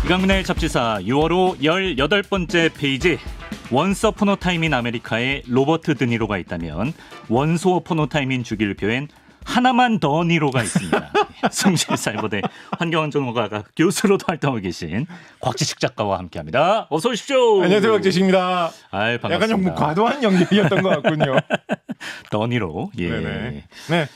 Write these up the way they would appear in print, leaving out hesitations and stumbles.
이강민의 잡지사 6월 18번째 페이지. 원서 포노타임인 아메리카에 로버트 드니로가 있다면 원소 포노타임인 주기율표엔 하나만 더 니로가 있습니다. 숭실사이버대 환경안전공학과 교수로도 활동하고 계신 곽지식 작가와 함께합니다. 어서 오십시오. 안녕하세요, 곽지식입니다. 아유, 반갑습니다. 약간 좀 과도한 연기였던 것 같군요. 더 니로. 예. 네네. 네.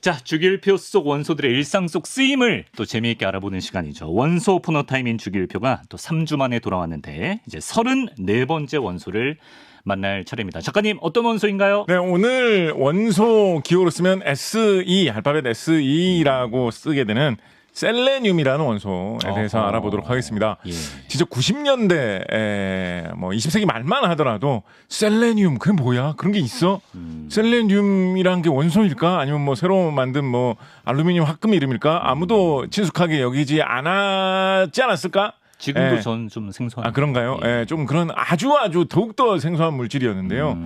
자, 주기율표 속 원소들의 일상 속 쓰임을 또 재미있게 알아보는 시간이죠. 원소 포노타임인 주기율표가 또 3주 만에 돌아왔는데 이제 34번째 원소를 만날 차례입니다. 작가님, 어떤 원소인가요? 네, 오늘 원소 기호로 쓰면 SE, 알파벳 SE라고 쓰게 되는 셀레늄이라는 원소에 대해서 알아보도록 하겠습니다. 예. 진짜 90년대, 뭐 20세기 말만 하더라도 셀레늄, 그게 뭐야? 그런 게 있어? 셀레늄이란 게 원소일까? 아니면 뭐 새로 만든 뭐 알루미늄 합금 이름일까? 아무도 친숙하게 여기지 않았지 않았을까? 지금도 예. 전 좀 생소한. 아, 그런가요? 예, 좀 그런 아주 더욱더 생소한 물질이었는데요.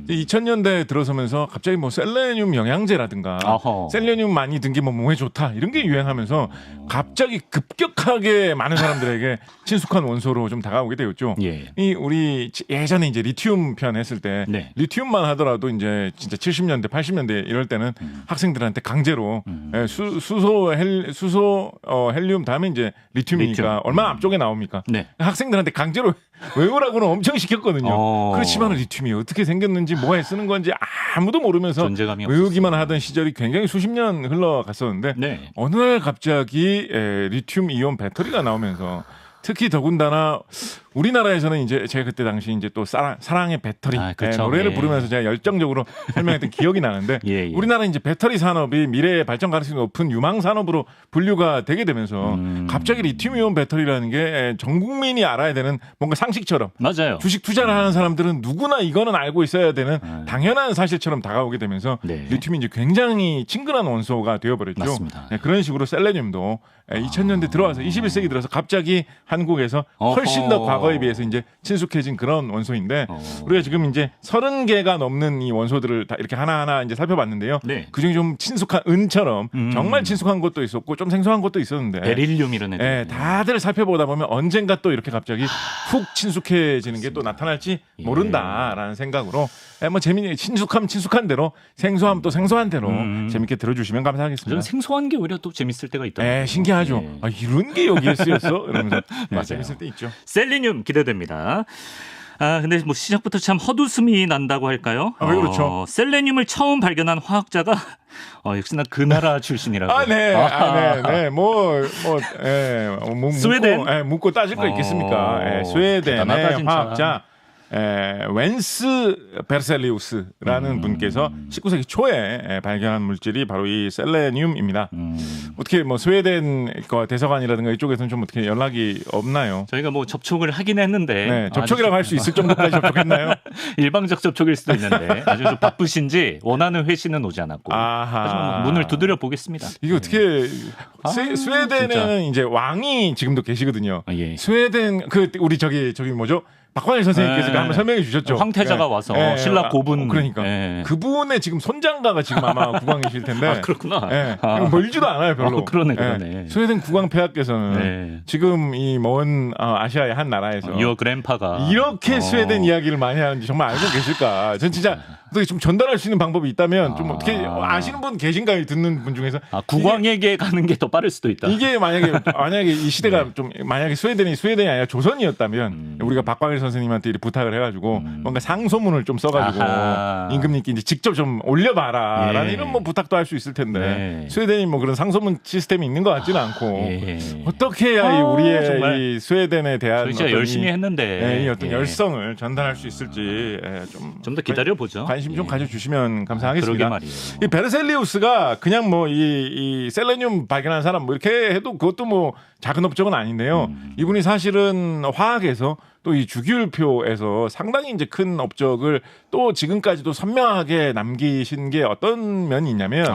2000년대 들어서면서 갑자기 뭐 셀레늄 영양제라든가 어허. 셀레늄 많이 든 게 뭐 몸에 좋다 이런 게 유행하면서 갑자기 급격하게 많은 사람들에게 친숙한 원소로 좀 다가오게 되었죠. 예. 이 우리 예전에 이제 리튬 편 했을 때 네. 리튬만 하더라도 이제 진짜 70년대, 80년대 이럴 때는 학생들한테 강제로 수소 헬륨 다음에 이제 리튬이니까 리튬. 얼마나 앞쪽에 나옵니까? 네. 학생들한테 강제로 외우라고는 엄청 시켰거든요. 어. 그렇지만 리튬이 어떻게 생겼는지 뭐에 쓰는 건지 아무도 모르면서 존재감이 외우기만 하던 시절이 굉장히 수십 년 흘러갔었는데 네. 어느 날 갑자기 리튬 이온 배터리가 나오면서 특히 더군다나 우리나라에서는 이제 제가 그때 당시 이제 또 사랑의 배터리 그렇죠. 노래를 예. 부르면서 제가 열정적으로 설명했던 기억이 나는데 예, 예. 우리나라 이제 배터리 산업이 미래의 발전 가능성이 높은 유망 산업으로 분류가 되게 되면서 갑자기 리튬 이온 배터리라는 게 전 국민이 알아야 되는 뭔가 상식처럼 맞아요. 주식 투자를 하는 사람들은 누구나 이거는 알고 있어야 되는 당연한 사실처럼 다가오게 되면서 네. 리튬이 이제 굉장히 친근한 원소가 되어버렸죠. 맞습니다. 네, 그런 식으로 셀레늄도 2000년대 들어와서 21세기 들어서 갑자기 한국에서 훨씬 더 과거에 비해서 이제 친숙해진 그런 원소인데 우리가 지금 이제 30개가 넘는 이 원소들을 다 이렇게 하나하나 이제 살펴봤는데요. 네. 그중에 좀 친숙한 은처럼 정말 친숙한 것도 있었고 좀 생소한 것도 있었는데 베릴륨 이런 애들. 예, 다들 살펴보다 보면 언젠가 또 이렇게 갑자기 훅 친숙해지는 게 또 나타날지 모른다라는 생각으로 뭐 재미있게 친숙한 대로 생소함 또 생소한 대로 재밌게 들어주시면 감사하겠습니다. 좀 생소한 게 오히려 또 재밌을 때가 있다. 예, 신기하죠. 예. 아, 이런 게 여기에 쓰였어? 이러면서 맞아요. 재밌을 때 있죠. 셀레늄 기대됩니다. 아, 근데 뭐 시작부터 참 헛웃음이 난다고 할까요? 아, 왜 그렇죠? 셀레늄을 처음 발견한 화학자가 역시나 그 나라 출신이라고. 네. 스웨덴? 묻고 따질 거 있겠습니까? 대단하다, 스웨덴의 진짜. 화학자 웬스 베르셀리우스라는 분께서 19세기 초에 발견한 물질이 바로 이 셀레늄입니다. 어떻게 뭐 스웨덴 대사관이라든가 이쪽에서는 좀 어떻게 연락이 없나요? 저희가 뭐 접촉을 하긴 했는데. 네, 접촉이라고 할 수 있을 정도까지 접촉했나요? 일방적 접촉일 수도 있는데 아주 좀 바쁘신지 원하는 회신은 오지 않았고. 아하. 하지만 문을 두드려 보겠습니다. 이게 어떻게 진짜. 스웨덴에는 이제 왕이 지금도 계시거든요. 예. 스웨덴 우리 저기 뭐죠? 박광일 선생님께서 네. 한번 설명해 주셨죠. 황태자가 와서 신라 고분. 그러니까 예. 그분의 지금 손장가가 지금 아마 국왕이실 텐데. 아, 그렇구나. 예. 멀지도 않아요, 별로. 그러네. 예. 스웨덴 국왕 폐하께서는 네. 지금 이 먼 아시아의 한 나라에서 Your grandpa가 이렇게 스웨덴 이야기를 많이 하는지 정말 알고 계실까? 전 진짜 어떻게 좀 전달할 수 있는 방법이 있다면 좀 어떻게 아시는 분 계신가요? 듣는 분 중에서. 국왕에게 가는 게 더 빠를 수도 있다. 이게 만약에 이 시대가 좀 만약에 스웨덴이 아니라 조선이었다면 우리가 박광일 선생님한테 이렇게 부탁을 해가지고 뭔가 상소문을 좀 써가지고 아하. 임금님께 이제 직접 좀 올려봐라라는 예. 이런 뭐 부탁도 할 수 있을 텐데 네. 스웨덴이 뭐 그런 상소문 시스템이 있는 것 같지는 않고 예. 어떻게 해야 이 우리의 정말. 이 스웨덴에 대한 저희 진짜 어떤 열심히 했는데 이 어떤 예. 열성을 전달할 수 있을지 좀 더 기다려 보죠. 관심 좀 예. 가져주시면 감사하겠습니다. 그러게 말이에요. 이 베르셀리우스가 그냥 뭐 이 셀레늄 발견한 사람 뭐 이렇게 해도 그것도 뭐 작은 업적은 아닌데요. 이분이 사실은 화학에서 또 이 주기율표에서 상당히 이제 큰 업적을 또 지금까지도 선명하게 남기신 게 어떤 면이 있냐면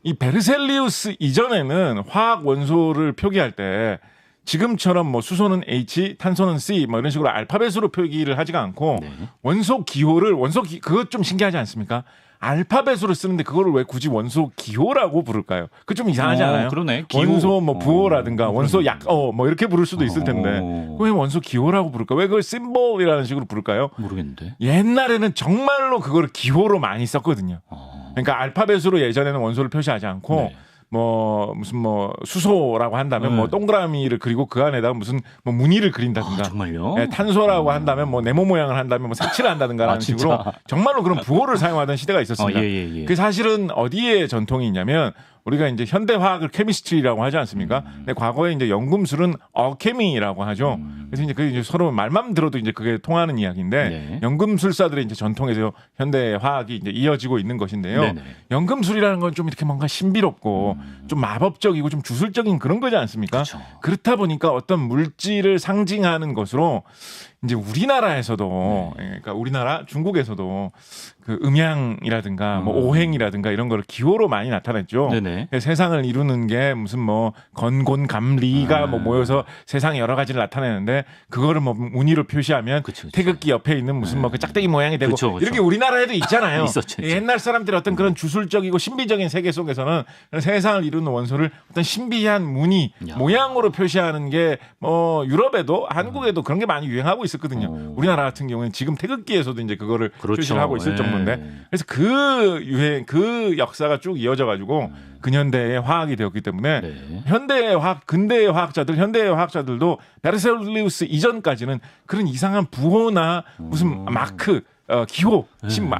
이 베르셀리우스 이전에는 화학 원소를 표기할 때 지금처럼 뭐 수소는 H, 탄소는 C 뭐 이런 식으로 알파벳으로 표기를 하지가 않고 원소 기호를 그것 좀 신기하지 않습니까? 알파벳으로 쓰는데 그거를 왜 굳이 원소 기호라고 부를까요? 그 좀 이상하지 않아요? 그러네. 기호. 원소 뭐 부호라든가 원소 약 뭐 이렇게 부를 수도 있을 텐데 왜 원소 기호라고 부를까? 왜 그걸 심볼이라는 식으로 부를까요? 모르겠는데. 옛날에는 정말로 그거를 기호로 많이 썼거든요. 그러니까 알파벳으로 예전에는 원소를 표시하지 않고 네. 뭐 무슨 뭐 수소라고 한다면 뭐 동그라미를 그리고 그 안에다가 무슨 뭐 무늬를 그린다든가 정말요? 예, 탄소라고 한다면 뭐 네모 모양을 한다면 뭐 색칠을 한다든가라는 진짜? 식으로 정말로 그런 부호를 사용하던 시대가 있었습니다. 예. 그 사실은 어디에 전통이 있냐면 우리가 이제 현대화학을 케미스트리라고 하지 않습니까? 근데 과거에 이제 연금술은 어케미라고 하죠. 그래서 이제 그 이제 서로 말만 들어도 이제 그게 통하는 이야기인데 네. 연금술사들의 이제 전통에서 현대화학이 이제 이어지고 있는 것인데요. 네네. 연금술이라는 건 좀 이렇게 뭔가 신비롭고 좀 마법적이고 좀 주술적인 그런 거지 않습니까? 그렇죠. 그렇다 보니까 어떤 물질을 상징하는 것으로 이제 우리나라에서도 그러니까 우리나라 중국에서도 그 음양이라든가 뭐 오행이라든가 이런 거를 기호로 많이 나타냈죠. 네네. 세상을 이루는 게 무슨 뭐 건곤감리가 뭐 모여서 세상의 여러 가지를 나타내는데 그거를 뭐 무늬로 표시하면 그쵸. 태극기 옆에 있는 무슨 뭐 그 짝대기 모양이 되고 그쵸. 이렇게 우리나라에도 있잖아요. 있었죠. 옛날 사람들의 어떤 그런 주술적이고 신비적인 세계 속에서는 세상을 이루는 원소를 어떤 신비한 무늬 야. 모양으로 표시하는 게 뭐 유럽에도 한국에도 그런 게 많이 유행하고 있었거든요. 우리나라 같은 경우는 지금 태극기에서도 이제 그거를 그렇죠. 표시를 하고 있을 예. 정도인데 그래서 그 유행 그 역사가 쭉 이어져 가지고 근현대의 화학이 되었기 때문에 네. 현대의 화학 근대의 화학자들 현대의 화학자들도 베르셀리우스 이전까지는 그런 이상한 부호나 무슨 마크 기호,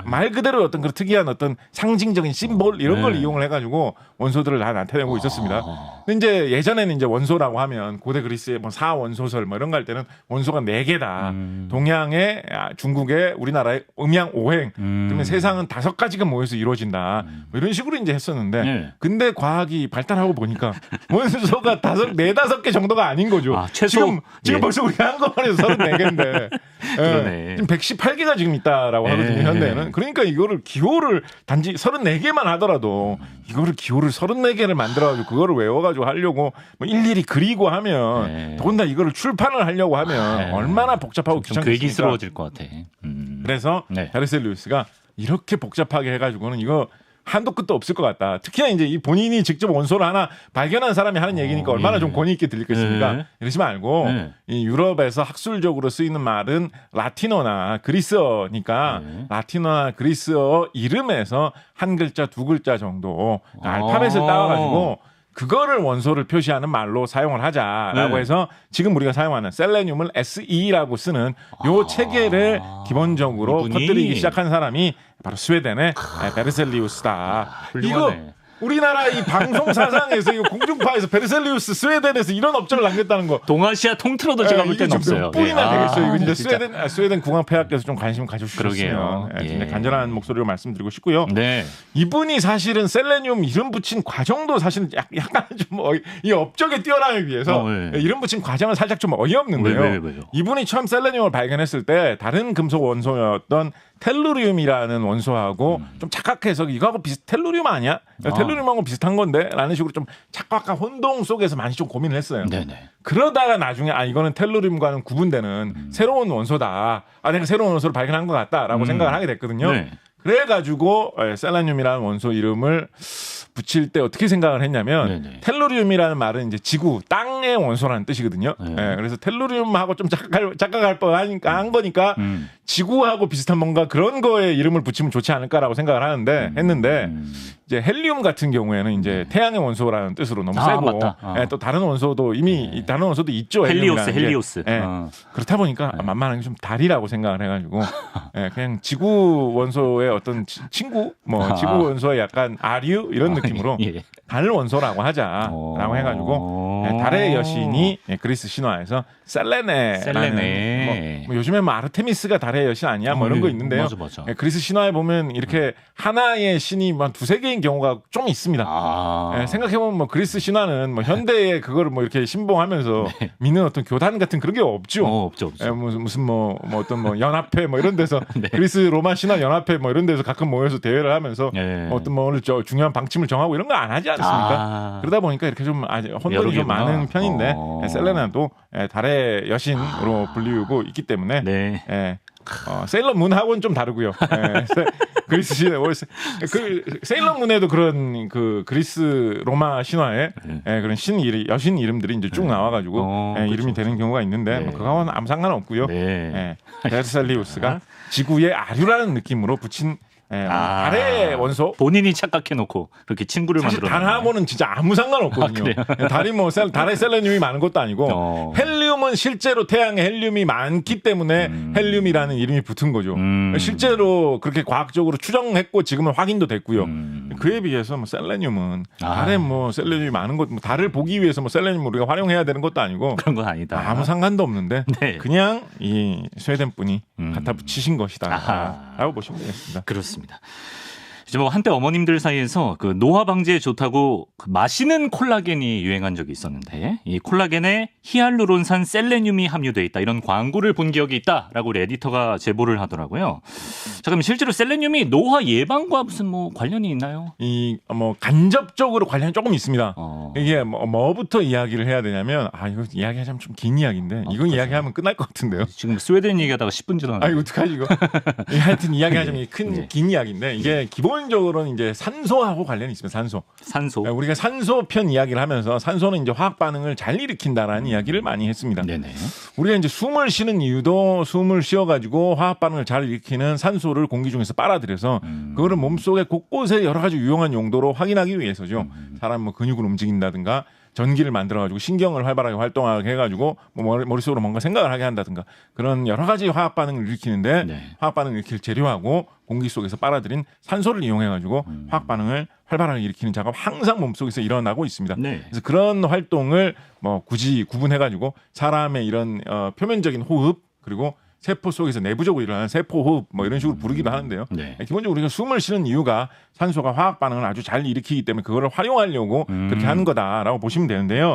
말 그대로 어떤 그런 특이한 어떤 상징적인 심볼 이런 걸 이용을 해가지고 원소들을 다 나타내고 있었습니다. 근데 이제 예전에는 이제 원소라고 하면 고대 그리스의 뭐 사원소설 뭐 이런 거 할 때는 원소가 4개다. 동양의 중국의 우리나라의 음양 오행. 그러면 세상은 5가지가 모여서 이루어진다. 뭐 이런 식으로 이제 했었는데 네. 근데 과학이 발달하고 보니까 원소가 4-5개 정도가 아닌 거죠. 최소 지금 예. 벌써 우리가 한꺼번에 34개인데 그러네. 지금 118개가 지금 있다라고 하거든요. 예. 현대에는. 그러니까 이거를 기호를 단지 34개만 하더라도 이거를 기호를 34개를 만들어가지고 그거를 외워가지고 하려고 뭐 일일이 그리고 하면 예. 더군다나 이거를 출판을 하려고 하면 예. 얼마나 복잡하고 좀 귀찮겠습니까. 괴기스러워질 것 같아. 그래서 네. 베르셀리우스가 이렇게 복잡하게 해가지고는 이거 한도 끝도 없을 것 같다. 특히나 이제 이 본인이 직접 원소를 하나 발견한 사람이 하는 얘기니까 얼마나 예. 좀 권위 있게 들리겠습니까? 예. 이러지 말고 예. 이 유럽에서 학술적으로 쓰이는 말은 라틴어나 그리스어니까 라틴어나 그리스어 이름에서 한 글자 두 글자 정도 알파벳을 따와가지고 그거를 원소를 표시하는 말로 사용을 하자라고 네. 해서 지금 우리가 사용하는 셀레늄을 SE라고 쓰는 요 체계를 기본적으로 이분이? 퍼뜨리기 시작한 사람이 바로 스웨덴의 베르셀리우스다. 이거 훌륭하네. 우리나라 이 방송 사상에서 이거 공중파에서 베르셀리우스 스웨덴에서 이런 업적을 남겼다는 거. 동아시아 통틀어도 제가 볼 이게 때는 좀 없어요. 몇 분이나 예. 되겠어요. 이거 진짜 진짜. 스웨덴 국왕폐하께서 좀 관심 가져주셨으면 그러게요. 진짜 예. 간절한 목소리로 말씀드리고 싶고요. 네. 이분이 사실은 셀레늄 이름 붙인 과정도 사실은 약간 좀 이 업적의 뛰어남에 비해서 예. 이름 붙인 과정은 살짝 좀 어이없는데요. 왜요? 이분이 처음 셀레늄을 발견했을 때 다른 금속 원소였던 텔루리움이라는 원소하고 좀 착각해서 이거하고 텔루리움 아니야? 텔루리움하고 비슷한 건데? 라는 식으로 좀 착각한 혼동 속에서 많이 좀 고민을 했어요. 네네. 그러다가 나중에 이거는 텔루리움과는 구분되는 새로운 원소다. 내가 새로운 원소를 발견한 것 같다라고 생각을 하게 됐거든요. 네. 그래가지고 셀레늄이라는 원소 이름을 붙일 때 어떻게 생각을 했냐면 네네. 텔루리움이라는 말은 이제 지구, 땅의 원소라는 뜻이거든요. 네. 그래서 텔루리움하고 좀 착각할 뻔하니까 한 거니까 지구하고 비슷한 뭔가 그런 거에 이름을 붙이면 좋지 않을까라고 생각을 했는데 이제 헬리움 같은 경우에는 이제 태양의 원소라는 뜻으로 너무 세고 맞다. 또 다른 원소도 이미 다른 원소도 있죠. 헬리오스. 그렇다 보니까 만만하게 좀 달이라고 생각을 해가지고 그냥 지구 원소의 어떤 친구, 지구 원소의 약간 아류 이런 느낌으로 예. 달 원소라고 하자라고 해가지고 달의 여신이 그리스 신화에서 셀레네라는 뭐 요즘에 뭐 아르테미스가 달의 여신 아니야 뭐 이런 거 있는데요. 맞아. 그리스 신화에 보면 이렇게 하나의 신이 한 2-3개인 경우가 좀 있습니다. 생각해보면 뭐 그리스 신화는 뭐 현대에 그거를 뭐 이렇게 신봉하면서 믿는 어떤 교단 같은 그런 게 없죠. 없죠. 무슨 뭐 어떤 뭐 연합회 뭐 이런 데서 네. 그리스 로마 신화 연합회 뭐 이런 데서 가끔 모여서 대회를 하면서 어떤 뭐 중요한 방침을 정하고 이런 거 안 하지 않습니까? 그러다 보니까 이렇게 좀 혼돈이 좀 많은 편인데 셀레나도 달의 여신으로 불리우고 있기 때문에 세일러 문하고는 좀 다르고요. 그리스 신화 그 세일러문에도 그런 그 그리스 로마 신화에 그런 여신 이름들이 이제 쭉 나와가지고 이름이 되는 경우가 있는데 뭐 그거는 아무 상관없고요. 베르셀리우스가 지구의 아류라는 느낌으로 붙인 달의 원소. 본인이 착각해놓고 그렇게 친구를 사실 만들어. 달하고는 진짜 아무 상관없거든요. 달이 뭐 달에 셀레늄이 많은 것도 아니고 헬륨은 실제로 태양에 헬륨이 많기 때문에 헬륨이라는 이름이 붙은 거죠. 실제로 그렇게 과학적으로 추정했고 지금은 확인도 됐고요. 그에 비해서 뭐 셀레늄은 달에 뭐 셀레늄이 많은 것, 뭐 달을 보기 위해서 뭐 셀레늄을 우리가 활용해야 되는 것도 아니고 그런 건 아니다. 아무 상관도 없는데 네. 그냥 이 스웨덴 분이 갖다 붙이신 것이다라고 보시면 되겠습니다. 그렇습니다. 이제 뭐 한때 어머님들 사이에서 그 노화 방지에 좋다고 그 마시는 콜라겐이 유행한 적이 있었는데 이 콜라겐에 히알루론산 셀레늄이 함유돼 있다 이런 광고를 본 기억이 있다라고 우리 에디터가 제보를 하더라고요. 자 그럼 실제로 셀레늄이 노화 예방과 무슨 뭐 관련이 있나요? 이 뭐 간접적으로 관련이 조금 있습니다. 이게 뭐부터 이야기를 해야 되냐면 이거 이야기하자면 좀 긴 이야기인데 이건 이야기하면 끝날 것 같은데요. 지금 스웨덴 얘기하다가 10분 지났는데. 이거 어떡하지 이거? 하여튼 이야기하자면 긴 이야기인데 이게 기본적으로는 이제 산소하고 관련이 있습니다. 산소. 우리가 산소 편 이야기를 하면서 산소는 이제 화학 반응을 잘 일으킨다라는 이야기를 많이 했습니다. 네네. 우리가 이제 숨을 쉬는 이유도 숨을 쉬어가지고 화학 반응을 잘 일으키는 산소를 공기 중에서 빨아들여서 그거를 몸속에 곳곳에 여러 가지 유용한 용도로 확인하기 위해서죠. 사람 뭐 근육을 움직인다든가 전기를 만들어가지고 신경을 활발하게 활동하게 해가지고 뭐 머릿속으로 뭔가 생각을 하게 한다든가 그런 여러 가지 화학 반응을 일으키는데 화학 반응을 일으킬 재료하고 공기 속에서 빨아들인 산소를 이용해가지고 화학 반응을 활발하게 일으키는 작업 항상 몸속에서 일어나고 있습니다. 그래서 그런 활동을 뭐 굳이 구분해가지고 사람의 이런 표면적인 호흡 그리고 세포 속에서 내부적으로 일어나는 세포호흡 뭐 이런 식으로 부르기도 하는데요. 기본적으로 우리가 숨을 쉬는 이유가 산소가 화학 반응을 아주 잘 일으키기 때문에 그거를 활용하려고 그렇게 하는 거다라고 보시면 되는데요.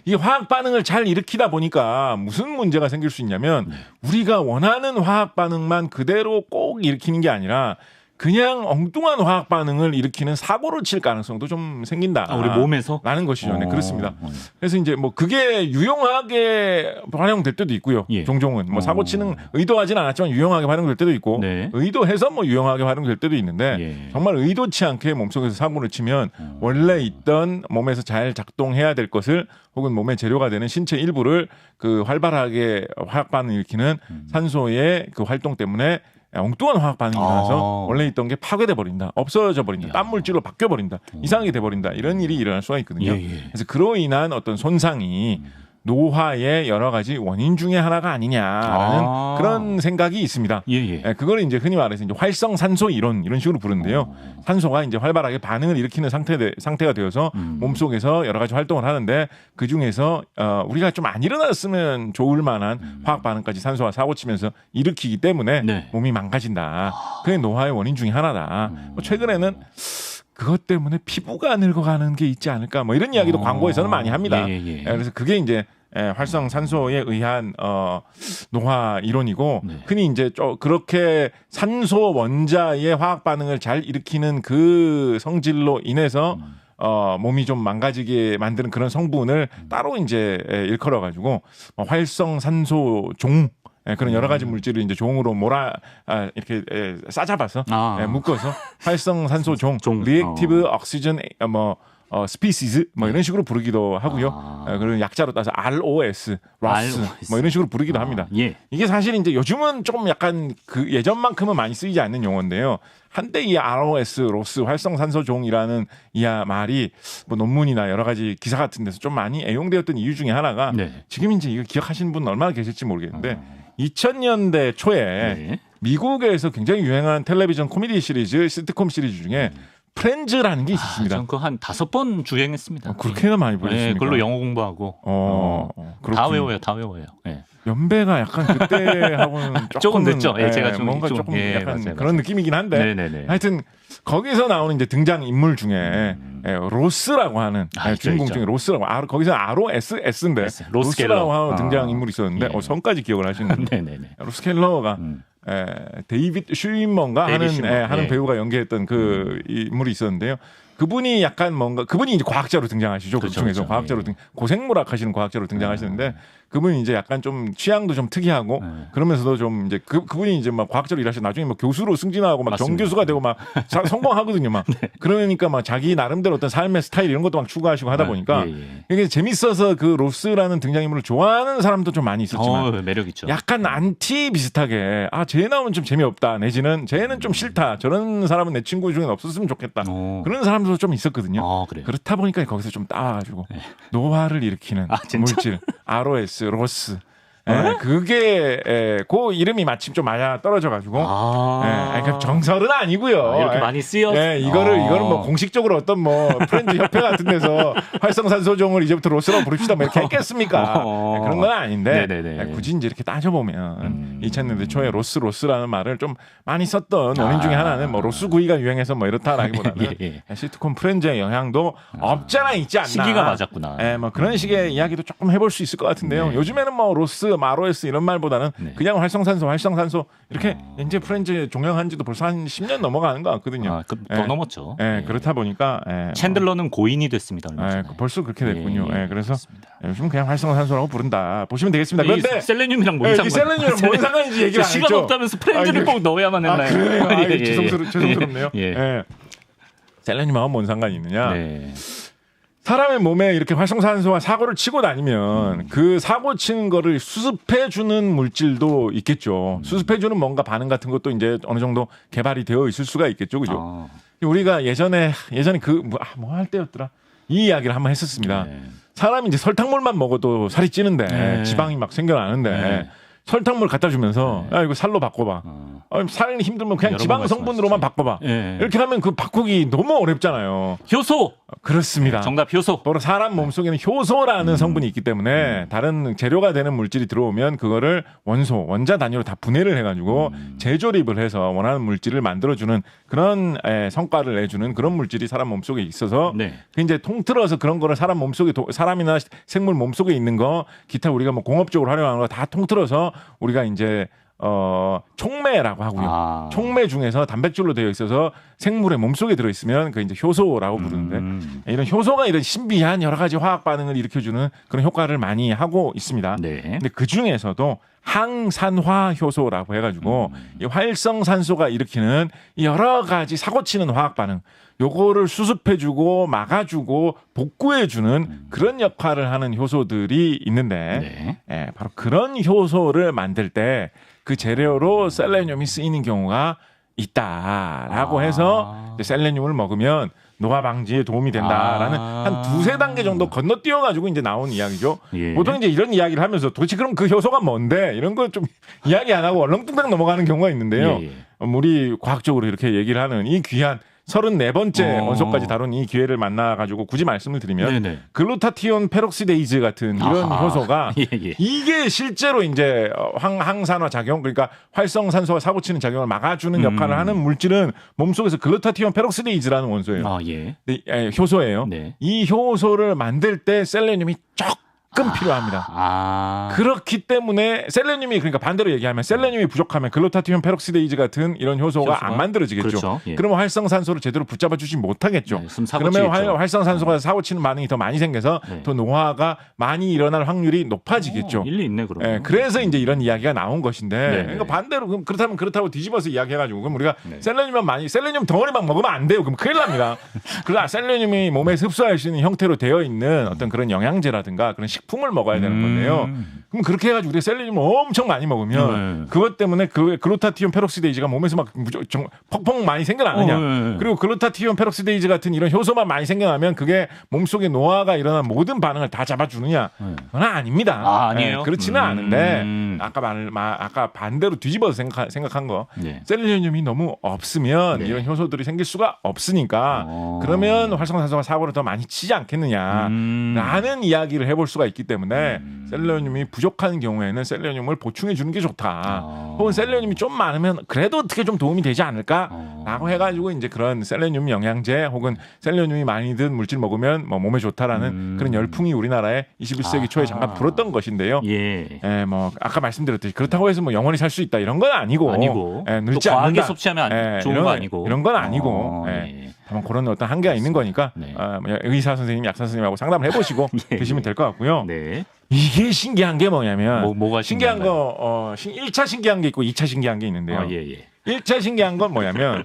이 화학 반응을 잘 일으키다 보니까 무슨 문제가 생길 수 있냐면 우리가 원하는 화학 반응만 그대로 꼭 일으키는 게 아니라 그냥 엉뚱한 화학 반응을 일으키는 사고를 칠 가능성도 좀 생긴다. 우리 몸에서? 라는 것이죠. 네, 그렇습니다. 그래서 이제 뭐 그게 유용하게 활용될 때도 있고요. 종종은 뭐 사고 치는 의도하지는 않았지만 유용하게 활용될 때도 있고 의도해서 뭐 유용하게 활용될 때도 있는데 정말 의도치 않게 몸속에서 사고를 치면 원래 있던 몸에서 잘 작동해야 될 것을 혹은 몸의 재료가 되는 신체 일부를 그 활발하게 화학 반응을 일으키는 산소의 그 활동 때문에 엉뚱한 화학 반응이 일어나서 원래 있던 게 파괴돼 버린다, 없어져 버린다, 딴 물질로 바뀌어 버린다, 이상하게 돼 버린다 이런 일이 일어날 수가 있거든요. 그래서 그로 인한 어떤 손상이 노화의 여러 가지 원인 중에 하나가 아니냐라는 그런 생각이 있습니다. 그걸 이제 흔히 말해서 이제 활성산소 이론 이런 식으로 부르는데요. 산소가 이제 활발하게 반응을 일으키는 상태가 되어서 몸속에서 여러 가지 활동을 하는데 그 중에서 우리가 좀 안 일어났으면 좋을 만한 화학 반응까지 산소가 사고치면서 일으키기 때문에 몸이 망가진다. 그게 노화의 원인 중에 하나다. 최근에는 그것 때문에 피부가 늙어가는 게 있지 않을까 뭐 이런 이야기도 광고에서는 많이 합니다. 그래서 그게 이제 활성산소에 의한 노화 이론이고 흔히 이제 그렇게 산소 원자의 화학 반응을 잘 일으키는 그 성질로 인해서 몸이 좀 망가지게 만드는 그런 성분을 따로 이제 일컬어 가지고 활성산소 종 그런 여러 가지 물질을 이제 종으로 이렇게 싸잡아서 묶어서 활성산소 종, 리액티브 옥시전 스피시즈 뭐 이런 식으로 부르기도 하고요. 그리고 약자로 따서 ROS, 로스 뭐 이런 식으로 부르기도 합니다. 이게 사실 이제 요즘은 조금 약간 그 예전만큼은 많이 쓰이지 않는 용어인데요. 한때 이 ROS, 로스, 활성산소종이라는 이 말이 뭐 논문이나 여러 가지 기사 같은 데서 좀 많이 애용되었던 이유 중에 하나가 지금 이제 이거 기억하시는 분 얼마나 계실지 모르겠는데 2000년대 초에 미국에서 굉장히 유행한 텔레비전 코미디 시리즈, 시트콤 시리즈 중에 프렌즈라는 게 있었습니다. 전 그거 한 5번 주행했습니다. 그렇게나 많이 보셨습니까? 그걸로 영어 공부하고 다 외워요. 연배가 약간 그때하고는 조금 늦죠. 제가 좀 뭔가 조금 약간 맞아요. 그런 느낌이긴 한데 하여튼 거기서 나오는 이제 등장 인물 중에 로스라고 하는 주인공 중에 로스라고 거기서 ROSS인데 로스라고 하는 등장 인물이 있었는데 성까지 기억을 하시는 로스 켈러가 데이빗 슈이먼가 하는 배우가 연기했던 그 인물이 있었는데요. 그분이 약간 뭔가 그분이 이제 과학자로 등장하시죠. 그렇죠, 그 중에서 그렇죠. 과학자로 예. 고생물학 하시는 과학자로 등장하시는데 그분이 이제 약간 좀 취향도 좀 특이하고 그러면서도 좀 이제 그분이 이제 막 과학자로 일하시고 나중에 막 교수로 승진하고 막 맞습니다. 정교수가 되고 막 성공하거든요. 막 그러니까 막 자기 나름대로 어떤 삶의 스타일 이런 것도 막 추구하시고 하다 보니까 이게 재밌어서 그 로스라는 등장인물을 좋아하는 사람도 좀 많이 있었지만 매력 있죠. 약간 안티 비슷하게 쟤 나오면 좀 재미없다 내지는 쟤는 좀 싫다 저런 사람은 내 친구 중에 없었으면 좋겠다 그런 사람도 좀 있었거든요. 그래요. 그렇다 보니까 거기서 좀 따와가지고 노화를 일으키는 진짜? 물질 ROS 로스 그게 그 이름이 마침 좀 맞아 떨어져가지고 그러니까 정설은 아니고요. 이렇게 많이 쓰여. 이거는 뭐 공식적으로 어떤 뭐 프렌즈 협회 같은 데서 활성산소종을 이제부터 로스라고 부릅시다 뭐 이렇게 했겠습니까? 그런 건 아닌데 굳이 이제 이렇게 따져보면 2000년대 초에 로스라는 말을 좀 많이 썼던 원인 중에 하나는 뭐 로스구이가 유행해서 뭐 이렇다라기보다는 시트콤 프렌즈의 영향도 없잖아 있지 않나. 시기가 맞았구나. 뭐 그런 식의 이야기도 조금 해볼 수 있을 것 같은데요. 요즘에는 뭐 로스 ROS 이런 말보다는 그냥 활성산소 이렇게 이제 프렌즈 종영한 지도 벌써 한 10년 넘어가는 것 같거든요. 더 넘었죠. 그렇다 보니까 챈들러는 고인이 됐습니다. 벌써 그렇게 됐군요. 그래서 요즘 그냥 활성산소라고 부른다 보시면 되겠습니다. 그런데 셀레늄이랑 뭔 상관? 셀레늄이랑 뭔 상관인지 얘기를 안 했죠. 시간 없다면서 프렌즈를 꼭 넣어야만 했나요? 그래요? 죄송스럽네요. 셀레늄하고 뭔 상관이 있느냐? 사람의 몸에 이렇게 활성산소가 사고를 치고 다니면 그 사고 치는 거를 수습해 주는 물질도 있겠죠. 수습해 주는 뭔가 반응 같은 것도 이제 어느 정도 개발이 되어 있을 수가 있겠죠. 그죠? 우리가 예전에 그 뭐 할 때였더라. 이 이야기를 한번 했었습니다. 사람이 이제 설탕물만 먹어도 살이 찌는데 지방이 막 생겨나는데 설탕물 갖다 주면서 야 이거 살로 바꿔봐. 살 힘들면 그냥 지방 성분으로만 바꿔봐. 이렇게 하면 그 바꾸기 너무 어렵잖아요. 효소. 그렇습니다. 정답 효소. 바로 사람 몸속에는 효소라는 성분이 있기 때문에 다른 재료가 되는 물질이 들어오면 그거를 원자 단위로 다 분해를 해가지고 재조립을 해서 원하는 물질을 만들어주는 그런 성과를 내주는 그런 물질이 사람 몸속에 있어서 그 이제 통틀어서 그런 거를 사람 몸속에 사람이나 생물 몸속에 있는 거 기타 우리가 뭐 공업적으로 활용하는 거 다 통틀어서 우리가 이제 촉매라고 하고요. 촉매 중에서 단백질로 되어 있어서 생물의 몸속에 들어있으면 그 이제 효소라고 부르는데 이런 효소가 이런 신비한 여러 가지 화학 반응을 일으켜주는 그런 효과를 많이 하고 있습니다. 근데 그 중에서도 항산화 효소라고 해가지고 이 활성산소가 일으키는 여러 가지 사고치는 화학 반응 요거를 수습해주고 막아주고 복구해주는 그런 역할을 하는 효소들이 있는데 바로 그런 효소를 만들 때 그 재료로 셀레늄이 쓰이는 경우가 있다라고 해서 셀레늄을 먹으면 노화 방지에 도움이 된다라는 한 두세 단계 정도 건너뛰어 가지고 이제 나온 이야기죠. 보통 이제 이런 이야기를 하면서 도대체 그럼 그 효소가 뭔데 이런 거 좀 이야기 안 하고 얼렁뚱땅 넘어가는 경우가 있는데요. 우리 과학적으로 이렇게 얘기를 하는 이 귀한 34번째 원소까지 다룬 이 기회를 만나가지고 굳이 말씀을 드리면 글루타티온 페록시데이즈 같은 이런 효소가 이게 실제로 이제 항산화 작용 그러니까 활성산소가 사고치는 작용을 막아주는 역할을 하는 물질은 몸속에서 글루타티온 페록시데이즈라는 원소예요. 효소예요. 이 효소를 만들 때 셀레늄이 조금 필요합니다. 그렇기 때문에 셀레늄이 그러니까 반대로 얘기하면 셀레늄이 부족하면 글루타티온 페록시데이즈 같은 이런 효소가 안 만들어지겠죠. 그렇죠. 그러면 활성산소를 제대로 붙잡아 주지 못하겠죠. 그러면 활성산소가 사고치는 반응이 더 많이 생겨서 더 노화가 많이 일어날 확률이 높아지겠죠. 일리 있네 그럼. 그래서 이제 이런 이야기가 나온 것인데 그러니까 반대로 그렇다면 그렇다고 뒤집어서 이야기해가지고 그럼 우리가 셀레늄 덩어리만 먹으면 안 돼요. 그럼 큰일 납니다. 그러나 셀레늄이 몸에 흡수할 수 있는 형태로 되어 있는 어떤 그런 영양제라든가 그런 식품을 먹어야 되는 건데요. 그럼 그렇게 해가지고 우리가 셀레늄을 엄청 많이 먹으면 그것 때문에 그 글루타티온 페록시데이즈가 몸에서 막 퍽퍽 많이 생겨나느냐. 그리고 글루타티온 페록시데이즈 같은 이런 효소만 많이 생겨나면 그게 몸속에 노화가 일어난 모든 반응을 다 잡아주느냐. 그건 아닙니다. 아니에요? 그렇지는 않은데 아까 반대로 뒤집어서 생각한 거. 셀레늄이 너무 없으면 이런 효소들이 생길 수가 없으니까 그러면 활성산소가 사고를 더 많이 치지 않겠느냐. 라는 이야기를 해볼 수가 있기 때문에 셀레늄이 부족한 경우에는 셀레늄을 보충해 주는 게 좋다. 혹은 셀레늄이 좀 많으면 그래도 어떻게 좀 도움이 되지 않을까라고 해가지고 이제 그런 셀레늄 영양제 혹은 셀레늄이 많이 든 물질 먹으면 뭐 몸에 좋다라는 그런 열풍이 우리나라에 21세기 초에 잠깐 불었던 것인데요. 예. 예, 뭐 아까 말씀드렸듯이 그렇다고 해서 뭐 영원히 살 수 있다 이런 건 아니고, 예, 또 늙지 과하게 않는다. 섭취하면 예, 좋은 거 아니고 이런 건 아니고. 예. 예. 다만 그런 어떤 한계가 있는 거니까 네. 의사 선생님, 약사 선생님하고 상담을 해보시고 예, 드시면 될 것 같고요. 네. 이게 신기한 게 뭐냐면 뭐가 신기한 신기한가요? 거 1차 신기한 게 있고 2차 신기한 게 있는데요. 예. 1차 신기한 건 뭐냐면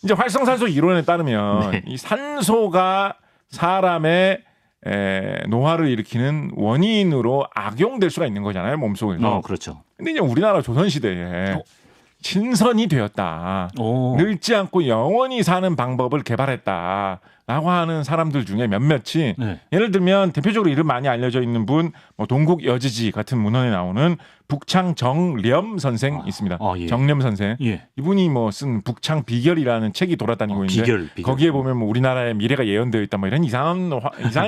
이제 활성산소 이론에 따르면 네. 이 산소가 사람의 노화를 일으키는 원인으로 악용될 수가 있는 거잖아요, 몸속에서. 그렇죠. 근데 이제 우리나라 조선시대에 신선이 되었다. 늙지 않고 영원히 사는 방법을 개발했다라고 하는 사람들 중에 몇몇이 네. 예를 들면 대표적으로 이름 많이 알려져 있는 분, 뭐 동국 여지지 같은 문헌에 나오는 북창 정렴 선생 있습니다. 예. 정렴 선생. 예. 이분이 뭐 쓴 북창 비결이라는 책이 돌아다니고 있는데 비결. 거기에 보면 뭐 우리나라의 미래가 예언되어 있다 뭐 이런 이상한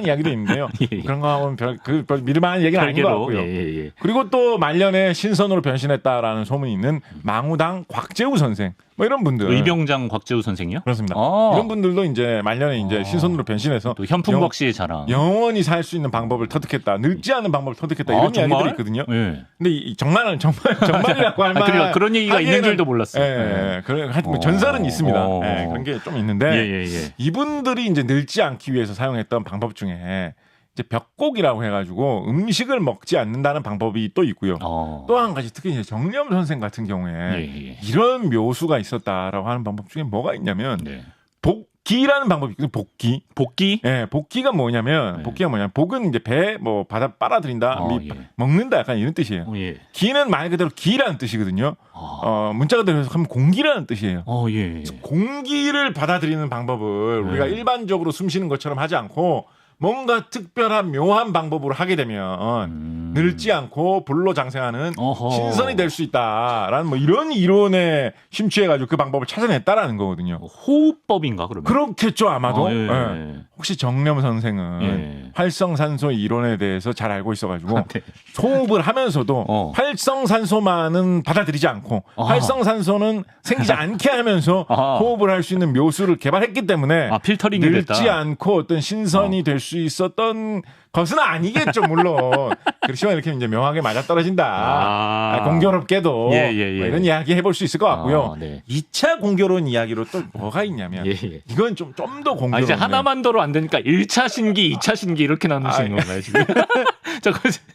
이야기도 있는데요. 예. 그런 거 하면 별 믿을만한 얘기는 아닌 것 같고요. 예. 그리고 또 말년에 신선으로 변신했다라는 소문이 있는 망우당 곽재우 선생 뭐 이런 분들. 의병장 곽재우 선생이요? 그렇습니다. 이런 분들도 이제 말년에 이제 신선으로 변신해서 또 현풍국 씨의 자랑. 영원히 살 수 있는 방법을 터득했다. 늙지 않은 방법을 터득했다. 이런 이야기들이 있거든요. 예. 근데 정말이라고 할 만한 그런 얘기가 있는 줄도 몰랐어요. 예. 뭐 전설은 있습니다. 예, 그런 게 좀 있는데 예. 이분들이 이제 늙지 않기 위해서 사용했던 방법 중에 이제 벽곡이라고 해가지고 음식을 먹지 않는다는 방법이 또 있고요. 또 한 가지 특히 이제 정념 선생 같은 경우에 이런 묘수가 있었다라고 하는 방법 중에 뭐가 있냐면 복기라는 방법이 있거든요. 복기? 예, 복기가 뭐냐면 복은 이제 배 뭐 바다 빨아들인다, 먹는다 약간 이런 뜻이에요. 기는 말 그대로 기라는 뜻이거든요. 문자 그대로 해석하면 공기라는 뜻이에요. 공기를 받아들이는 방법을 우리가 일반적으로 숨 쉬는 것처럼 하지 않고 뭔가 특별한 묘한 방법으로 하게 되면 늙지 않고 불로장생하는 신선이 될 수 있다라는 뭐 이런 이론에 심취해가지고 그 방법을 찾아냈다라는 거거든요. 호흡법인가 그러면? 그렇겠죠 아마도. 예. 혹시 정념 선생은 활성산소 이론에 대해서 잘 알고 있어가지고 호흡을 하면서도 활성산소만은 받아들이지 않고 활성산소는 생기지 않게 하면서 호흡을 할 수 있는 묘수를 개발했기 때문에 필터링이 늙지 됐다. 않고 어떤 신선이 될 수 있었던 것은 아니겠죠 물론. 그렇지만 이렇게 이제 묘하게 맞아떨어진다. 공교롭게도 뭐 이런 이야기 해볼 수 있을 것 같고요. 2차 공교로운 이야기로 또 뭐가 있냐면 이건 좀 더 공교로운. 이제 하나만 더로 안 되니까 1차 신기, 2차 신기 이렇게 나누시는 건가요 지금?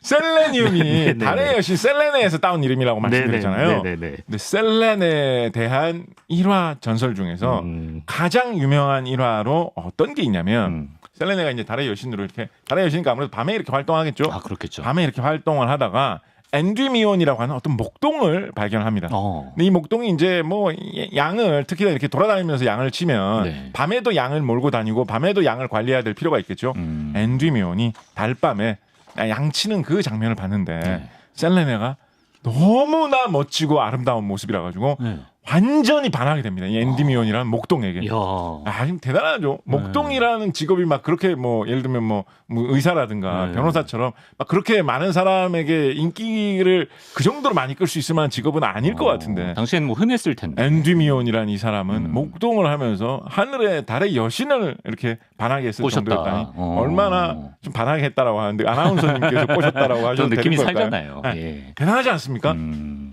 셀레늄이 달의 여신 셀레네에서 따온 이름이라고 말씀드렸잖아요. 근데 셀레네에 대한 일화 전설 중에서 가장 유명한 일화로 어떤 게 있냐면 셀레네가 이제 달의 여신으로 이렇게 달의 여신이니까 아무래도 밤에 이렇게 활동하겠죠. 그렇겠죠. 밤에 이렇게 활동을 하다가 엔드미온이라고 하는 어떤 목동을 발견합니다. 근데 이 목동이 이제 뭐 양을 특히 이렇게 돌아다니면서 양을 치면 밤에도 양을 몰고 다니고 밤에도 양을 관리해야 될 필요가 있겠죠. 엔드미온이 달밤에 양치는 그 장면을 봤는데 셀레네가 너무나 멋지고 아름다운 모습이라 가지고 완전히 반하게 됩니다. 이 엔드미온이라는 목동에게. 대단하죠. 목동이라는 직업이 막 그렇게 뭐 예를 들면 뭐 의사라든가 변호사처럼 막 그렇게 많은 사람에게 인기를 그 정도로 많이 끌 수 있을 만한 직업은 아닐 것 같은데. 당시에는 뭐 흔했을 텐데. 엔드미온이라는 이 사람은 목동을 하면서 하늘에 달의 여신을 이렇게 반하게 했을 정도였다니 얼마나 좀 반하게 했다라고 하는데 아나운서님께서 꼬셨다라고 하셔도 되는 느낌이 걸까요? 살잖아요. 대단하지 않습니까?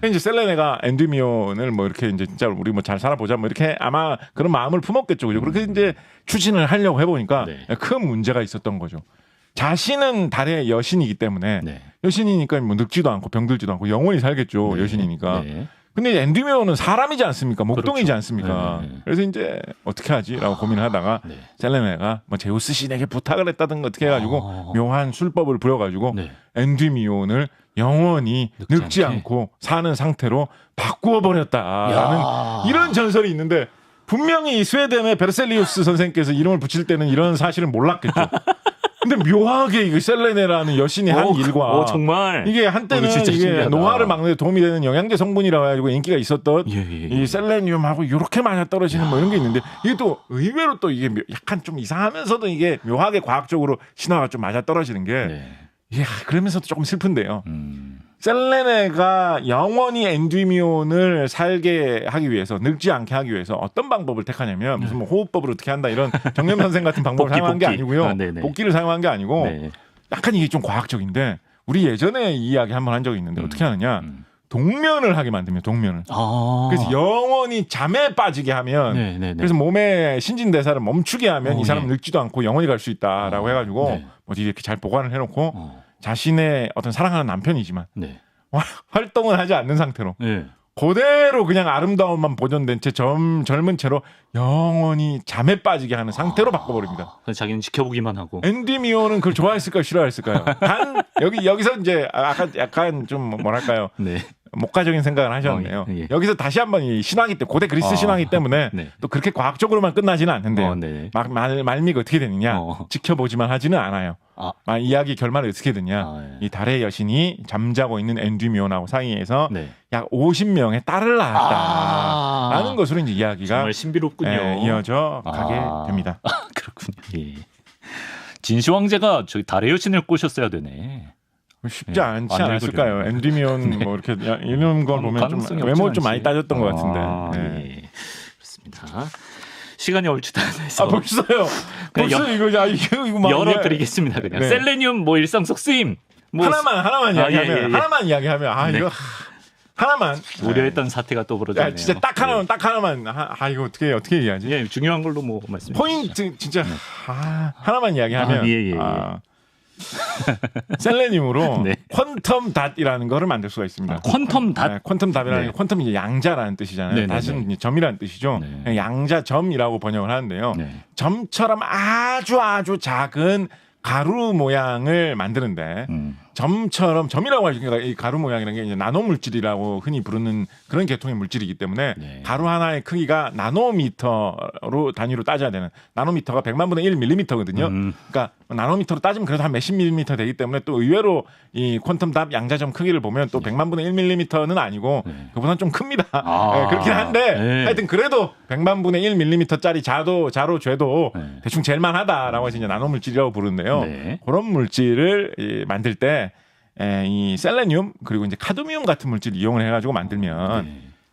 이제 셀레네가 엔드미온을 뭐 이렇게 이제 진짜 우리 뭐 잘 살아보자 뭐 이렇게 아마 그런 마음을 품었겠죠. 그죠? 그렇게 이제 추진을 하려고 해보니까 큰 문제가 있었던 거죠. 자신은 달의 여신이기 때문에 여신이니까 뭐 늙지도 않고 병들지도 않고 영원히 살겠죠. 여신이니까. 근데 엔드미온은 사람이지 않습니까? 목동이지 않습니까? 그래서 이제 어떻게 하지라고 고민을 하다가 셀레네가 뭐 제우스 신에게 부탁을 했다든가 어떻게 해가지고 묘한 술법을 부려가지고 엔드미온을 영원히 늙지 않고 사는 상태로 바꾸어 버렸다라는 이런 전설이 있는데 분명히 스웨덴의 베르셀리우스 선생께서 이름을 붙일 때는 이런 사실을 몰랐겠죠. 근데 묘하게 이거 셀레네라는 여신이 한 일과 정말 이게 한때는 이게 신기하다. 노화를 막는 데 도움이 되는 영양제 성분이라고 해가지고 인기가 있었던 이 셀레늄하고 이렇게 맞아 떨어지는 뭐 이런 게 있는데 이게 또 의외로 또 이게 약간 좀 이상하면서도 이게 묘하게 과학적으로 신화가 좀 맞아 떨어지는 게 이야, 그러면서도 조금 슬픈데요. 셀레네가 영원히 엔드미온을 살게 하기 위해서, 늙지 않게 하기 위해서 어떤 방법을 택하냐면 무슨 뭐 호흡법을 어떻게 한다 이런 정념 선생 같은 방법을 사용한 게 아니고요. 복귀를 사용한 게 아니고 네. 약간 이게 좀 과학적인데 우리 예전에 이 이야기 한번 한 적이 있는데 어떻게 하느냐. 동면을 하게 만들면 동면을. 그래서 영원히 잠에 빠지게 하면 네네네. 그래서 몸의 신진대사를 멈추게 하면 이 사람은 예. 늙지도 않고 영원히 갈 수 있다라고 해가지고 네. 어디 이렇게 잘 보관을 해놓고 자신의 어떤 사랑하는 남편이지만 네. 활동을 하지 않는 상태로 네. 그대로 그냥 아름다움만 보존된 채 젊은 채로 영원히 잠에 빠지게 하는 상태로 바꿔버립니다. 그래서 자기는 지켜보기만 하고. 앤디미오는 그걸 좋아했을까요, 싫어했을까요? 단 여기서 이제 약간 좀 뭐랄까요? 네. 목가적인 생각을 하셨네요. 예. 여기서 다시 한번 이 신앙이 때 고대 그리스 신앙이 때문에 네. 또 그렇게 과학적으로만 끝나지는 않는데요. 네. 말미가 어떻게 되느냐 지켜보지만 하지는 않아요. 이야기 결말이 어떻게 되냐. 예. 이 달의 여신이 잠자고 있는 엔드미온하고 사이에서 네. 약 50명의 딸을 낳았다라는 것으로 이제 이야기가 정말 신비롭군요. 이어져 가게 됩니다. 그렇군요. 예. 진시 황제가 저기 달의 여신을 꼬셨어야 되네. 쉽지 않지 안 않았을까요? 읽어주네. 엔드미온 뭐 이렇게 이런 걸 보면 좀 가능성이 외모 없진 좀 많이 않지. 따졌던 것 같은데. 예. 그렇습니다. 시간이 얼추 다 돼서 벌써요. 벌써 이거 막 열어드리겠습니다. 그냥 네. 셀레늄 뭐 일상 속 쓰임 뭐 하나만 이야기하면 예. 하나만 이야기하면 네. 이거 하나만 우려했던 사태가 또 벌어졌네요. 진짜 딱 하나만 이거 어떻게 얘기하지? 예, 중요한 걸로 뭐 말씀해 주시죠. 포인트 진짜 하나만 이야기하면 예. 셀레늄으로 네. 퀀텀 닷이라는 거를 만들 수가 있습니다. 퀀텀 닷. 네, 퀀텀 닷이라는 네. 게 퀀텀이 이제 양자라는 뜻이잖아요. 네네네. 닷은 이제 점이라는 뜻이죠. 네. 양자점이라고 번역을 하는데요. 네. 점처럼 아주 작은 가루 모양을 만드는데 점처럼 점이라고 하시니까 이 가루 모양이라는 게 이제 나노 물질이라고 흔히 부르는 그런 계통의 물질이기 때문에 네. 가루 하나의 크기가 나노미터로 단위로 따져야 되는 나노미터가 100만 분의 1밀리미터거든요. 그러니까 나노미터로 따지면 그래도 한 몇십 밀리미터 되기 때문에 또 의외로 이 퀀텀 닷 양자점 크기를 보면 또 100만 분의 1밀리미터는 아니고 그보다는 좀 큽니다. 네, 그렇긴 한데 네. 하여튼 그래도 100만 분의 1밀리미터짜리 자로 죄도 대충 잴만하다라고 해서 이제 나노 물질이라고 부르는데요. 네. 그런 물질을 만들 때 이 셀레늄 그리고 이제 카드미움 같은 물질 이용을 해가지고 만들면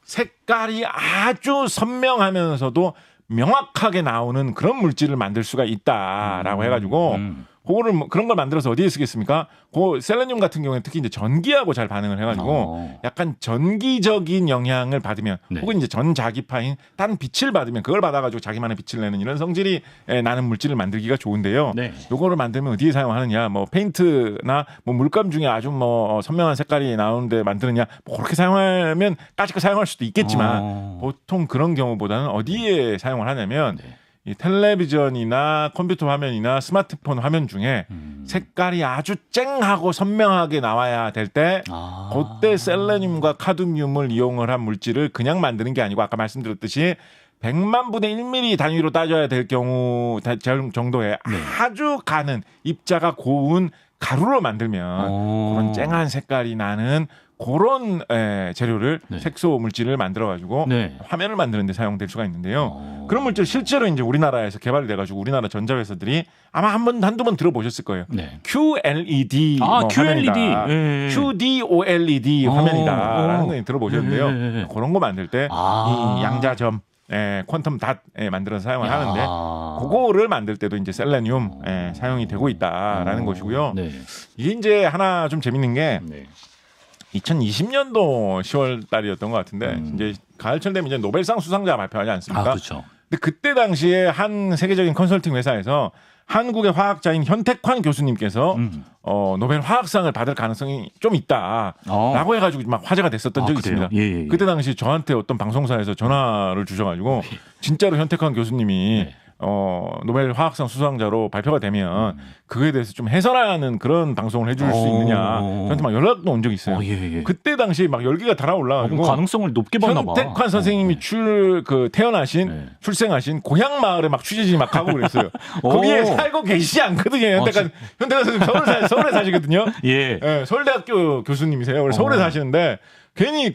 색깔이 아주 선명하면서도 명확하게 나오는 그런 물질을 만들 수가 있다라고 해가지고 그거를 그런 걸 만들어서 어디에 쓰겠습니까? 그 셀레늄 같은 경우에 특히 이제 전기하고 잘 반응을 해가지고 약간 전기적인 영향을 받으면 혹은 이제 전자기파인 다른 빛을 받으면 그걸 받아가지고 자기만의 빛을 내는 이런 성질이 나는 물질을 만들기가 좋은데요. 네. 요거를 만들면 어디에 사용하느냐? 뭐 페인트나 뭐 물감 중에 아주 뭐 선명한 색깔이 나오는데 만드느냐? 뭐 그렇게 사용하면 까짓거 사용할 수도 있겠지만 보통 그런 경우보다는 어디에 사용을 하냐면. 이 텔레비전이나 컴퓨터 화면이나 스마트폰 화면 중에 색깔이 아주 쨍하고 선명하게 나와야 될 때 그때 셀레늄과 카드뮴을 이용을 한 물질을 그냥 만드는 게 아니고 아까 말씀드렸듯이 100만 분의 1mm 단위로 따져야 될 경우 정도의 아주 가는 입자가 고운 가루로 만들면 그런 쨍한 색깔이 나는 그런 재료를 색소 물질을 만들어 가지고 화면을 만드는 데 사용될 수가 있는데요. 그런 물질 실제로 이제 우리나라에서 개발이 돼 가지고 우리나라 전자회사들이 아마 한두 번 들어보셨을 거예요. QLED QLED. 화면이다. QDOLED 화면이다라는 거 들어보셨는데요. 그런 거 만들 때 이 양자점 퀀텀 닷 만들어서 사용을 하는데 그거를 만들 때도 이제 셀레늄 사용이 되고 있다라는 것이고요. 이게 이제 하나 좀 재밌는 게 2020년도 10월 달이었던 것 같은데 이제 가을철 되면 이제 노벨상 수상자 발표하지 않습니까? 그렇죠. 근데 그때 당시에 한 세계적인 컨설팅 회사에서 한국의 화학자인 현택환 교수님께서 노벨 화학상을 받을 가능성이 좀 있다라고 해가지고 막 화제가 됐었던 적이 그래요? 있습니다. 예. 그때 당시 저한테 어떤 방송사에서 전화를 주셔가지고 진짜로 현택환 교수님이 노벨 화학상 수상자로 발표가 되면 그거에 대해서 좀 해설하는 그런 방송을 해줄 수 있느냐 저한테 막 연락도 온 적이 있어요. 그때 당시 막 열기가 달아올라가지고 가능성을 높게 봤나 봐. 현택환 선생님이 출생하신 고향 마을에 막 취재진이 막 가고 그랬어요. 거기에 살고 계시지 않거든요. 현택환 선생님 서울에 사시거든요. 서울대학교 교수님이세요. 그래서 서울에 사시는데 괜히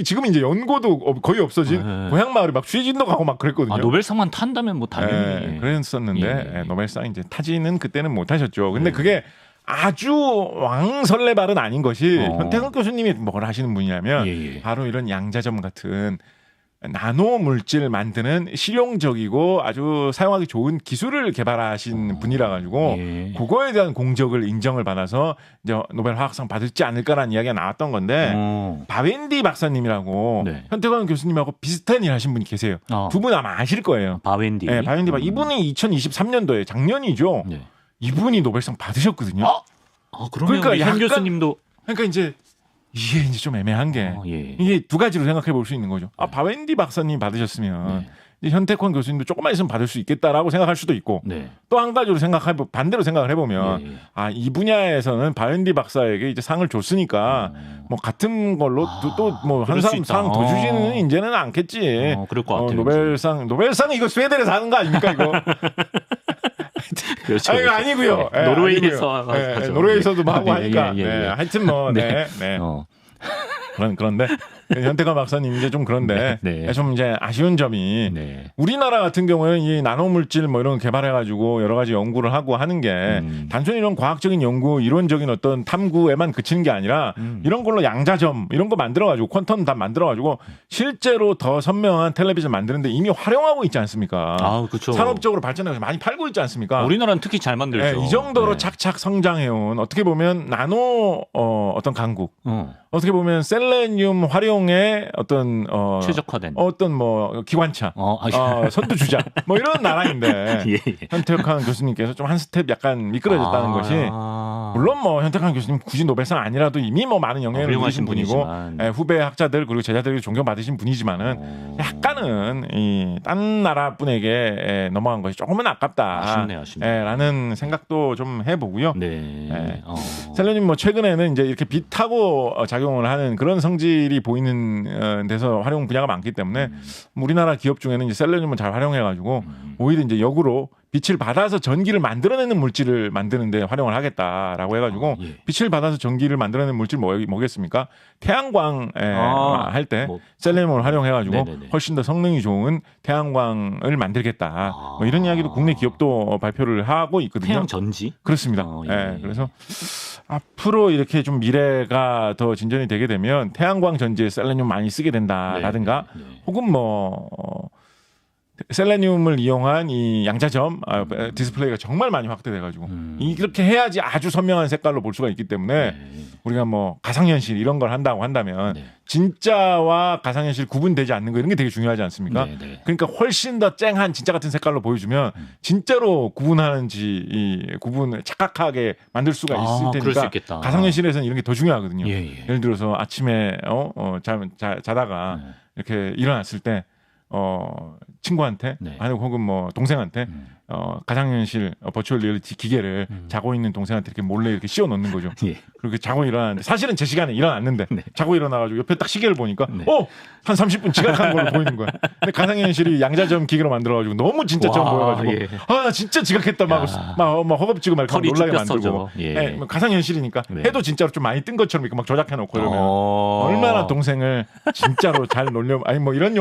지금 이제 연고도 거의 없어진 고향 마을에 막 취재진도 가고 막 그랬거든요. 노벨상만 탄다면 뭐 당연히 그랬었는데 노벨상 이제 타지는 그때는 못 하셨죠. 근데 그게 아주 왕설레발은 아닌 것이 현태근 교수님이 뭘 하시는 분이냐면 예. 바로 이런 양자점 같은 나노 물질 만드는 실용적이고 아주 사용하기 좋은 기술을 개발하신 분이라 가지고 예. 그거에 대한 공적을 인정을 받아서 이제 노벨 화학상 받을지 않을까라는 이야기가 나왔던 건데 바웬디 박사님이라고 네. 현태관 교수님하고 비슷한 일 하신 분이 계세요. 두 분 아마 아실 거예요. 바웬디. 네, 바웬디 이분이 2023년도에 작년이죠. 네. 이분이 노벨상 받으셨거든요. 그러면 그러니까 현 약간- 교수님도 그러니까 이제 이게 이제 좀 애매한 게 예. 이게 두 가지로 생각해 볼 수 있는 거죠. 바웬디 박사님 받으셨으면 이제 현태권 교수님도 조금만 있으면 받을 수 있겠다라고 생각할 수도 있고 네. 또 한 가지로 반대로 생각을 해보면 예. 이 분야에서는 바웬디 박사에게 이제 상을 줬으니까 뭐 같은 걸로 또 뭐 한 그럴 수 사람 있다. 상 더 주지는 이제는 않겠지. 그럴 것 같아요. 노벨상은 이거 스웨덴에서 하는 거 아닙니까 이거? 그렇죠. 아니, 아니고요. 예, 노르웨이에서 아니고요. 예, 하죠. 노르웨이에서도 뭐 하고 예, 하니까. 예, 예, 예. 네, 하여튼 뭐 네. 그런데 현태관 박사님 이제 좀 그런데 네. 좀 이제 아쉬운 점이 네. 우리나라 같은 경우에는 이 나노 물질 뭐 이런 거 개발해가지고 여러 가지 연구를 하고 하는 게 단순히 이런 과학적인 연구, 이론적인 어떤 탐구에만 그치는 게 아니라 이런 걸로 양자점 이런 거 만들어가지고 퀀텀 다 만들어가지고 실제로 더 선명한 텔레비전 만드는데 이미 활용하고 있지 않습니까? 그렇죠. 산업적으로 발전해서 많이 팔고 있지 않습니까? 우리나라는 특히 잘 만들죠. 네, 이 정도로 네. 착착 성장해온 어떻게 보면 나노 어떤 강국 어떻게 보면 셀레늄 활용의 어떤 최적화된 어떤 뭐 기관차 선두 주자 뭐 이런 나라인데 예. 현태관 교수님께서 좀 한 스텝 약간 미끄러졌다는 것이 물론 뭐 현태관 교수님 굳이 노벨상 아니라도 이미 뭐 많은 영향을 훌륭하신 미친 분이고 분이지만. 후배 학자들 그리고 제자들이 존경받으신 분이지만은 약간은 이 딴 나라 분에게 넘어간 것이 조금은 아깝다. 아쉽네요. 라는 생각도 좀 해보고요. 네. 셀레늄 뭐 최근에는 이제 이렇게 빛하고 작용을 하는 그런 성질이 보이는 데서 활용 분야가 많기 때문에 우리나라 기업 중에는 이제 셀레늄을 잘 활용해가지고 오히려 이제 역으로 빛을 받아서 전기를 만들어내는 물질을 만드는데 활용을 하겠다라고 해가지고 빛을 받아서 전기를 만들어내는 물질 뭐겠습니까? 태양광 할 때 뭐. 셀레늄을 활용해가지고 네네네. 훨씬 더 성능이 좋은 태양광을 만들겠다. 뭐 이런 이야기도 국내 기업도 발표를 하고 있거든요. 태양 전지? 그렇습니다. 예. 그래서 앞으로 이렇게 좀 미래가 더 진전이 되게 되면 태양광 전지에 셀레늄 많이 쓰게 된다라든가 혹은 뭐 셀레늄을 이용한 이 양자점 디스플레이가 정말 많이 확대돼가지고 이렇게 해야지 아주 선명한 색깔로 볼 수가 있기 때문에 우리가 뭐 가상현실 이런 걸 한다고 한다면 진짜와 가상현실 구분되지 않는 거 이런 게 되게 중요하지 않습니까? 그러니까 훨씬 더 쨍한 진짜 같은 색깔로 보여주면 진짜로 구분하는지 이 구분을 착각하게 만들 수가 있을 그럴 수 테니까 있겠다. 가상현실에서는 이런 게 더 중요하거든요. 예. 예를 들어서 아침에 자다가 이렇게 일어났을 때 친구한테 아니 혹은 뭐 동생한테 가상현실 버추얼 리얼리티 기계를 자고 있는 동생한테 이렇게 몰래 이렇게 씌워 놓는 거죠. 그렇게 자고 일어났는데 사실은 제 시간에 일어났는데 자고 일어나가지고 옆에 딱 시계를 보니까 한 30분 지각한 걸로 보이는 거야. 근데 가상현실이 양자점 기계로 만들어가지고 너무 진짜처럼 보여가지고 나 진짜 지각했다 막 허겁지겁 막 털이 놀라게 쭈뼛어져. 만들고 뭐 가상현실이니까 해도 진짜로 좀 많이 뜬 것처럼 이렇게 막 조작해놓고 이러면 얼마나 동생을 진짜로 잘 놀려 아니 뭐 이런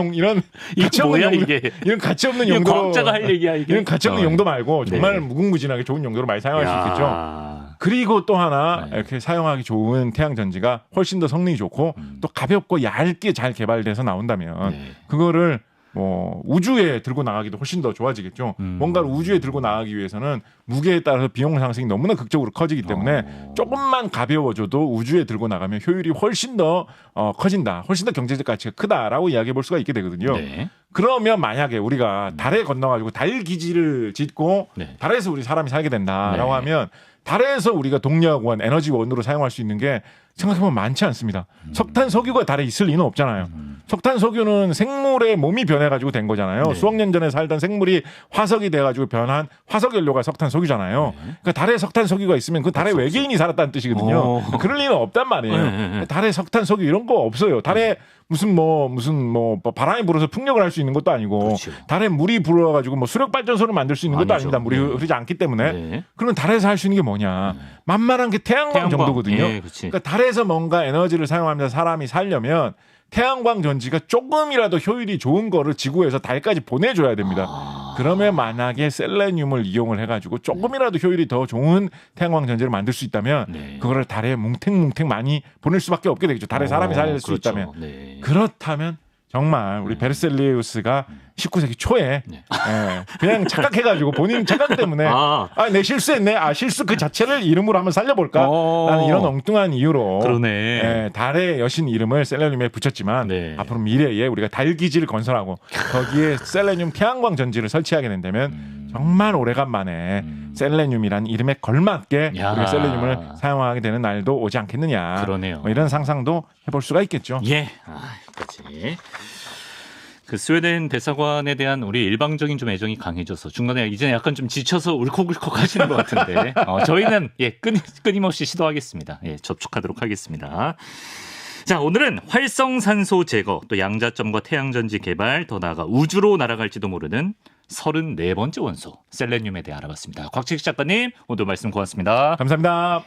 가치 없는 뭐야, 용도 이게. 이런 가치 없는 용도로 과학자가 할 얘기야 이게. 이런 가치 없는 용도 말고 정말 무궁무진하게 좋은 용도로 많이 사용할 수 있겠죠. 그리고 또 하나 이렇게 사용하기 좋은 태양 전지가 훨씬 더 성능이 좋고 또 가볍고 얇게 잘 개발돼서 나온다면 그거를 뭐 우주에 들고 나가기도 훨씬 더 좋아지겠죠. 뭔가를 우주에 들고 나가기 위해서는 무게에 따라서 비용 상승이 너무나 극적으로 커지기 때문에 조금만 가벼워져도 우주에 들고 나가면 효율이 훨씬 더 커진다. 훨씬 더 경제적 가치가 크다라고 이야기해 볼 수가 있게 되거든요. 그러면 만약에 우리가 달에 건너가지고 달 기지를 짓고 달에서 우리 사람이 살게 된다라고 하면 달에서 우리가 동력원, 에너지원으로 사용할 수 있는 게 생각해보면 많지 않습니다. 석탄, 석유가 달에 있을 리는 없잖아요. 석탄, 석유는 생물의 몸이 변해가지고 된 거잖아요. 수억 년 전에 살던 생물이 화석이 돼가지고 변한 화석 연료가 석탄, 석유잖아요. 그러니까 달에 석탄, 석유가 있으면 그 달에 외계인이 살았다는 뜻이거든요. 그럴 리는 없단 말이에요. 달에 석탄, 석유 이런 거 없어요. 달에 무슨 바람이 불어서 풍력을 할 수 있는 것도 아니고 달에 물이 불어가지고 뭐 수력 발전소를 만들 수 있는 것도 아닙니다. 물이 흐르지 않기 때문에. 그러면 달에서 할 수 있는 게 뭐냐? 만만한 게 태양광 정도거든요. 그러니까 달에 달에서 뭔가 에너지를 사용하면서 사람이 살려면 태양광 전지가 조금이라도 효율이 좋은 거를 지구에서 달까지 보내줘야 됩니다. 그러면 만약에 셀레늄을 이용을 해가지고 조금이라도 효율이 더 좋은 태양광 전지를 만들 수 있다면 네. 그거를 달에 뭉탱뭉탱 많이 보낼 수밖에 없게 되겠죠. 달에 사람이 살 수 그렇죠. 있다면. 네. 그렇다면 정말 우리 베르셀리우스가 19세기 초에 네. 예, 그냥 착각해가지고 본인 착각 때문에 내 실수했네. 실수 그 자체를 이름으로 한번 살려볼까? 라는 이런 엉뚱한 이유로 그러네. 예, 달의 여신 이름을 셀레늄에 붙였지만 네. 앞으로 미래에 우리가 달 기지를 건설하고 거기에 셀레늄 태양광 전지를 설치하게 된다면 정말 오래간만에 셀레늄이라는 이름에 걸맞게 야. 우리가 셀레늄을 사용하게 되는 날도 오지 않겠느냐. 그러네요. 뭐 이런 상상도 해볼 수가 있겠죠. 예. 그렇지. 그 스웨덴 대사관에 대한 우리 일방적인 좀 애정이 강해져서 중간에 이제 약간 좀 지쳐서 울컥울컥 하시는 것 같은데 저희는 끊임없이 시도하겠습니다. 예, 접촉하도록 하겠습니다. 자, 오늘은 활성산소 제거, 또 양자점과 태양전지 개발, 더 나아가 우주로 날아갈지도 모르는 34번째 원소 셀레늄에 대해 알아봤습니다. 곽채식 작가님, 오늘 말씀 고맙습니다. 감사합니다.